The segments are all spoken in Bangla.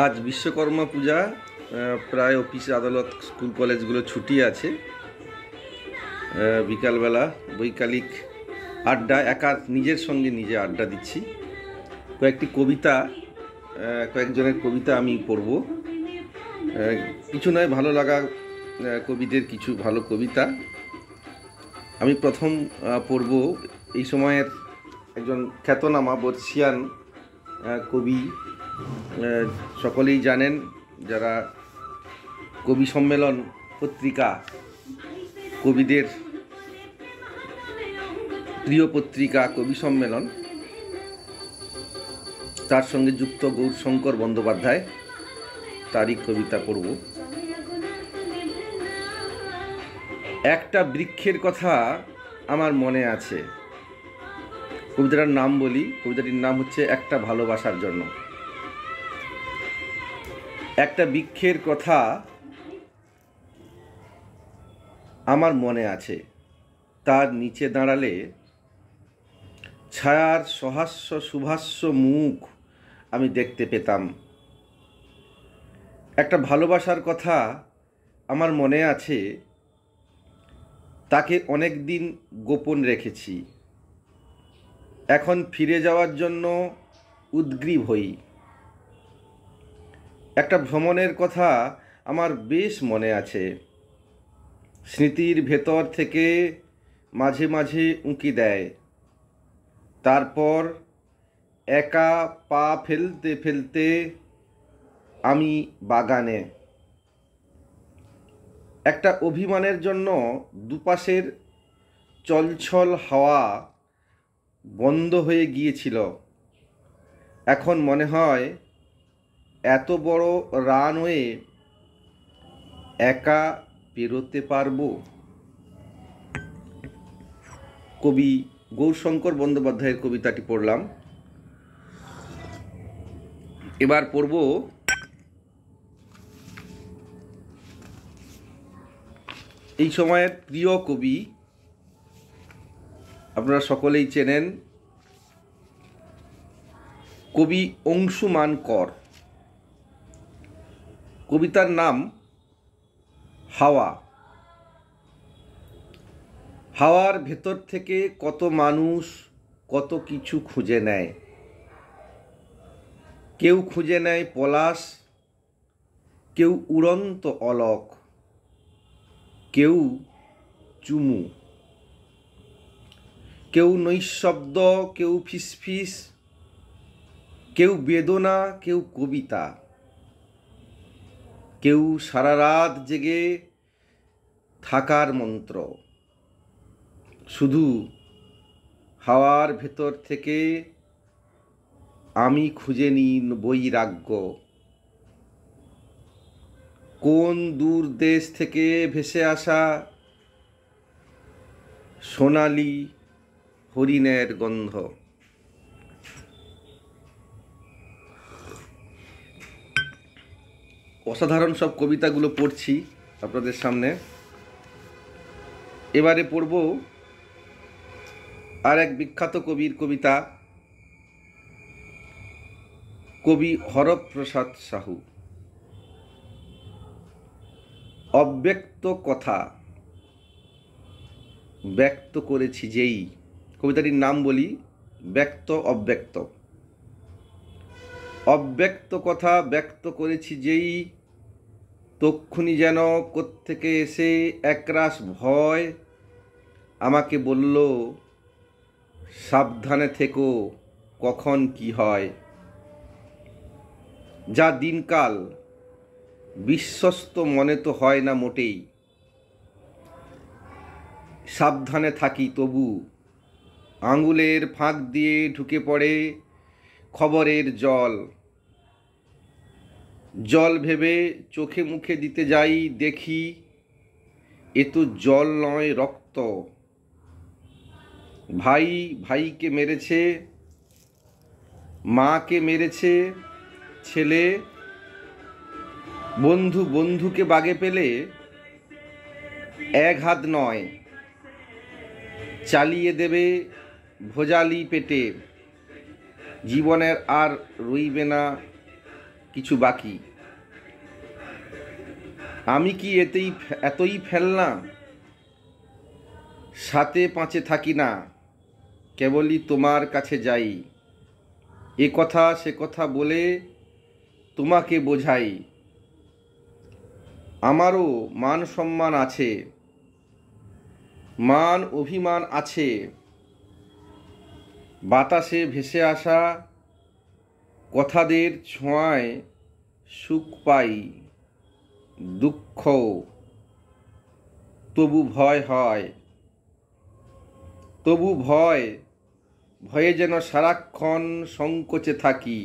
আজ বিশ্বকর্মা পূজা। প্রায় অফিস আদালত স্কুল কলেজগুলো ছুটি আছে। বিকালবেলা বৈকালিক আড্ডা, একা নিজের সঙ্গে নিজে আড্ডা দিচ্ছি। কয়েকটি কবিতা, কয়েকজনের কবিতা আমি পড়ব। কিছু নয়, ভালো লাগা কবিদের কিছু ভালো কবিতা আমি প্রথম পড়ব। এই সময়ের একজন খ্যাতনামা বর্ষিয়ান কবি, সকলেই জানেন যারা কবি সম্মেলন পত্রিকা, কবিদের প্রিয় পত্রিকা কবি সম্মেলন, তার সঙ্গে যুক্ত গৌরশঙ্কর বন্দ্যোপাধ্যায়, তারই কবিতা পড়ব। একটা বৃক্ষের কথা আমার মনে আছে। কবিতাটার নাম বলি, কবিতাটির নাম হচ্ছে একটা ভালোবাসার জন্য। একটা বৃক্ষের কথা আমার মনে আছে, তার নিচে দাঁড়ালে ছায়ার সহাস্য সুভাস্য মুখ আমি দেখতে পেতাম। একটা ভালোবাসার কথা আমার মনে আছে, তাকে অনেক দিন গোপন রেখেছি। এখন ফিরে যাওয়ার জন্য উদ্গ্রীব হই। একটা ভ্রমণের কথা আমার বেশ মনে আছে, স্মৃতির ভেতর থেকে মাঝে মাঝে উঁকি দেয়। তারপর একা পা ফেলতে ফেলতে আমি বাগানে। একটা অভিমানের জন্য দুপাশের চলছল হাওয়া বন্ধ হয়ে গিয়েছিল। এখন মনে হয় এত বড় রানওয়ে একা পেরোতে পারবো। কবি গৌরশঙ্কর বন্দ্যোপাধ্যায়ের কবিতাটি পড়লাম। এবার পড়ব এই সময়ের প্রিয় কবি, আপনারা সকলেই চেনেন, কবি অংশুমান কর। কবিতার নাম হাওয়া। হাওয়ার ভেতর থেকে কত মানুষ কত কিছু খুঁজে নেয়। কেউ খুঁজে নেয় পলাশ, কেউ উড়ন্ত অলক, কেউ চুমু, কেউ নৈশব্দ, কেউ ফিসফিস, কেউ বেদনা, কেউ কবিতা, কেউ সারা রাত জেগে থাকার মন্ত্র। শুধু হাওয়ার ভেতর থেকে আমি খুঁজে নিই বৈরাগ্য। কোন দূর দেশ থেকে ভেসে আসা সোনালি হরিণের গন্ধ। অসাধারণ সব কবিতাগুলো পড়ছি আপনাদের সামনে। এবারে পড়ব আর এক বিখ্যাত কবির কবিতা, কবি হরপ্রসাদ সাহু। অব্যক্ত কথা ব্যক্ত করেছি যেই। কবিতাটির নাম বলি, ব্যক্ত অব্যক্ত। অব্যক্ত কথা ব্যক্ত করেছি যেই, তক্ষুনি যেন কোত্থেকে এসে একরাশ ভয় আমাকে বলল, সাবধানে থেকো কখন কি হয়। যা দিনকাল বিশ্বস্ত মনে তো হয় না মোটেই, সাবধানে থাকি তবু আঙুলের ফাঁক দিয়ে ঢুকে পড়ে খবরের জল। জল ভেবে চোখে মুখে দিতে যাই, দেখি এ তো জল নয় রক্ত। ভাই ভাইকে মেরেছে, মাকে মেরেছে ছেলে, বন্ধু বন্ধুকে বাগে পেলে এক হাত নয় চালিয়ে দেবে ভোজালি পেটে। জীবনের আর রইবে না কিছু বাকি। আমি কি এতই ফেলনা, সাথে পাঁচে থাকি না, কেবলই তোমার কাছে যাই, এ কথা সে কথা বলে তোমাকে বোঝাই। আমারও মান সম্মান আছে, মান অভিমান আছে, বাতাসে ভেসে আসা কথাদের ছোঁয়ায় সুখ পাই, দুঃখ তবু ভয় হয়, তবু ভয়ে যেন সারাক্ষণ সংকোচে থাকি।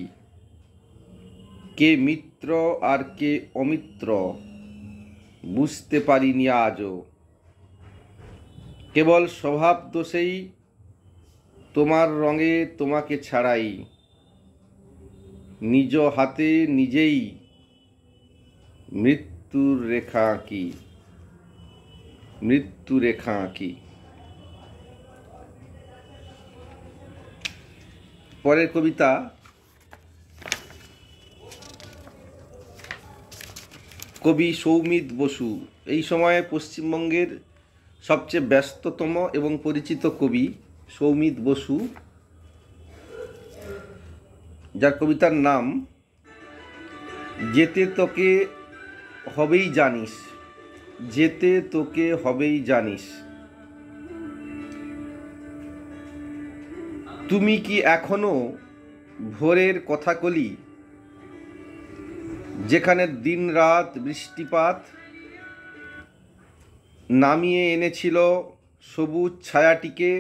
কে মিত্র আর কে অমিত্র বুঝতে পারিনি আজও, কেবল স্বভাব দোষেই তোমার রঙে তোমাকে ছাড়াই, নিজ হাতে নিজেই মৃত্যুর রেখা আঁকি, মৃত্যু রেখা আঁকি। পরের কবিতা কবি সৌমিত বসু। এই সময়ে পশ্চিমবঙ্গের সবচেয়ে ব্যস্ততম এবং পরিচিত কবি সৌমিত বসু, যার কবিতার নাম যেতে তোকে হবেই জানিস, যেতে তোকে হবেই জানিস। তুমি কি এখনো ভোরের কথাকলি, যেখানে দিন রাত বৃষ্টিপাত নামিয়ে এনেছিল সবুজ ছায়াটিকে,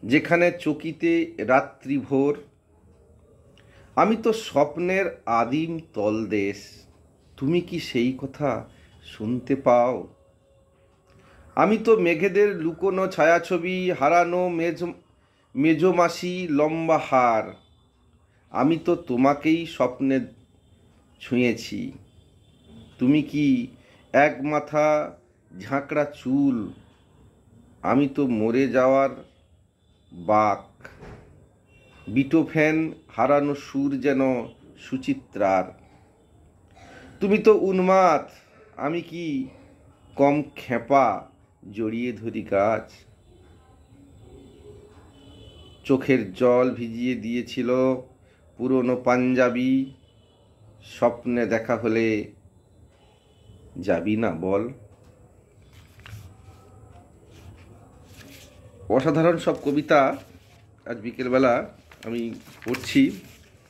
যেখানে চকিতে রাত্রি ভোর। আমি তো স্বপ্নের আদিম তলদেশ, তুমি কি সেই কথা শুনতে পাও? আমি তো মেঘেদের লুকোনো ছায়াছবি, হারানো মেজমাসি লম্বা হার। আমি তো তোমাকেই স্বপ্নে ছুঁয়েছি, তুমি কি এক মাথা ঝাঁকড়া চুল। আমি তো মরে যাওয়ার বাক, বিটোফেন হারানো সুর যেন সুচিত্রার। তুমি তো উন্মাদ, আমি কি কম খেপা, জড়িয়ে ধরি গাছ। চোখের জল ভিজিয়ে দিয়েছিল পুরনো পাঞ্জাবি, স্বপ্নে দেখা হলে যাবি না বল। অসাধারণ সব কবিতা আজ বিকেলবেলা আমি পড়ছি।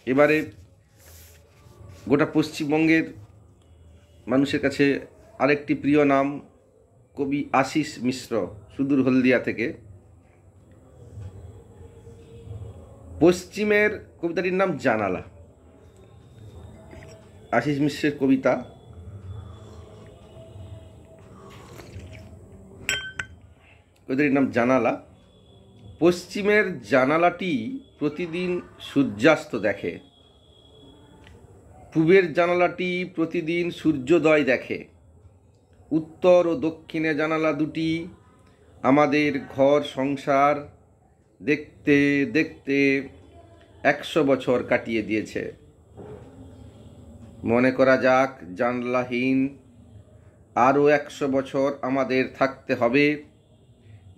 এবারে গোটা পশ্চিমবঙ্গের মানুষের কাছে আরেকটি প্রিয় নাম কবি আশিস মিশ্র, সুদূর হলদিয়া থেকে। পশ্চিমের কবিতাটির নাম জানালা। আশিস মিশ্রের কবিতা। কবিতাটির নাম জানালা। পশ্চিমের জানালাটি প্রতিদিন সূর্যাস্ত দেখে, পূবের জানালাটি প্রতিদিন সূর্যোদয় দেখে। উত্তর ও দক্ষিণে জানালা দুটি আমাদের ঘর সংসার দেখতে দেখতে 100 বছর কাটিয়ে দিয়েছে। মনে করা যাক জানলাহীন আরও 100 বছর আমাদের থাকতে হবে।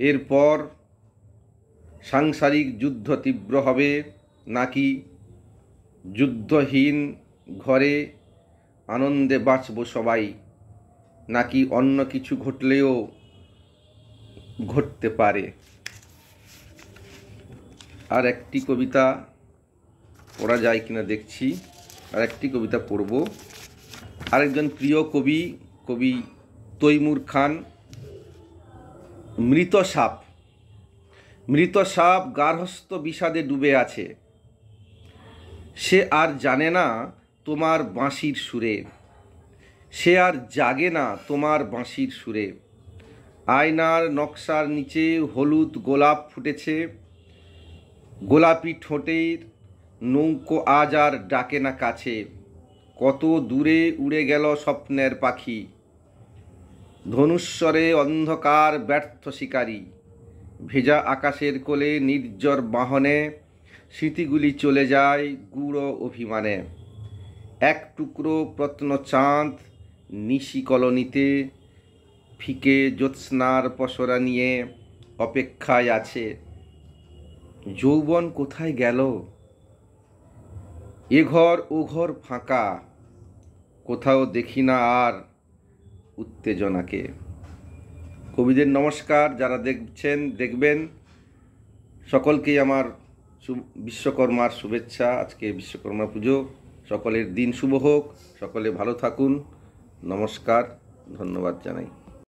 এরপর সাংসারিক যুদ্ধ তীব্র হবে, নাকি যুদ্ধহীন ঘরে আনন্দে বাঁচব সবাই, নাকি অন্য কিছু ঘটলেও ঘটতে পারে। আর একটি কবিতা পড়া যায় কিনা দেখছি, আর একটি কবিতা পড়ব। আরেকজন প্রিয় কবি কবি তৈমুর খান। মৃত সাপ। মৃত সাপ গার্হস্থ্য বিষাদে ডুবে আছে, সে আর জানে না তোমার বাঁশির সুরে, সে আর জাগে না তোমার বাঁশির সুরে। আয়নার নকশার নিচে হলুদ গোলাপ ফুটেছে, গোলাপি ঠোঁটের নৌকো আজ আর ডাকে না কাছে। কত দূরে উড়ে গেল স্বপ্নের পাখি, ধনুস্বরে অন্ধকার ব্যর্থ শিকারী। ভেজা আকাশের কোলে নির্ঝর বাহনে স্মৃতিগুলি চলে যায় গুঁড়ো অভিমানে। এক টুকরো প্রত্ন চাঁদ নিশি কলোনিতে ফিকে জ্যোৎস্নার পসরা নিয়ে অপেক্ষায় আছে। যৌবন কোথায় গেল? এ ঘর ও ঘর ফাঁকা, কোথাও দেখি না আর উত্তেজনাকে। কবিদের নমস্কার, যারা দেখছেন দেখবেন সকলকেই আমার বিশ্বকর্মার শুভেচ্ছা। আজকে বিশ্বকর্মা পুজো, সকলের দিন শুভ হোক, সকলে ভালো থাকুন। নমস্কার, ধন্যবাদ জানাই।